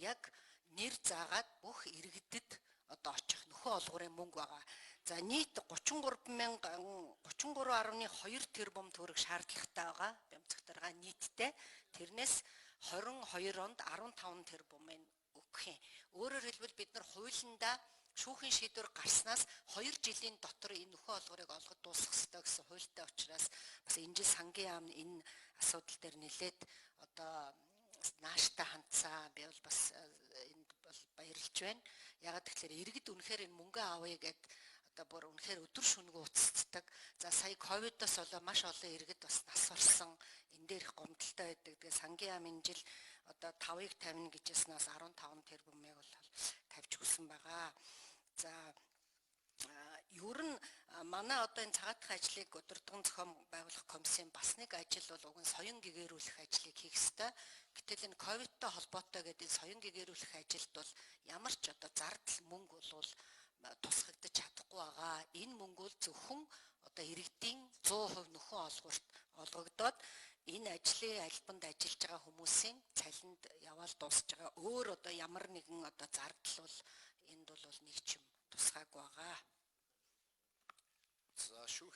яг нэр заагаад бүх иргэдэд одоо очих нөхөн олгуурын мөнгө байгаа. За нийт 33.2 тэрбум төгрөг шаардлагатай байгаа. Бямцах дарга нийтдээ тэрнээс 22 онд 15 тэрбумын өгөх юм. Өөрөөр хэлбэл бид нар хуулиндаа шүүхийн шийдвэр гарснаас 2 жилийн дотор энэ нөхөн олгорыг олгож дуусгах ёстой гэсэн хуультай учраас бас энэ жил сангийн яам энэ асуудал дээр нэлээд одоо нааштай хандсан би бол бас энд бол баярлж байна. Ягаад гэвэл иргэд үнэхээр энэ мөнгө авъя гэд одоо бүр үнэхээр өдөр шөнөгүй уццдаг. За сая ковидоос болоо маш олон иргэд бас нас барсан энэ дээр их гомдолтой байдаг. Тэгээ сангийн яам энэ жил одоо 5-ыг тавина гэж яснаас 15 тэрбумыг бол тавьж өгсөн байгаа. За ер нь манай одоо энэ цагаатах ажлыг удирдган зохион байгуулах комиссийн бас нэг ажил бол уг нь соён гэгэрүүлэх ажлыг хийх ёстой. Гэтэл энэ ковидтой холбоотой гэдэг энэ соён гэгэрүүлэх ажилд бол ямар ч одоо зардал мөнгө болвол тусгагдаж чадахгүй байгаа. Энэ мөнгө бол зөвхөн одоо иргэдийн 100% нөхөн олгуурт олгогдоод энэ ажлын албанд ажиллаж байгаа хүмүүсийн цалинд яваал дуусж байгаа. Өөр одоо ямар нэгэн одоо зардал бол энд бол нэг ч юм тусгаагүй байгаа. За шүүх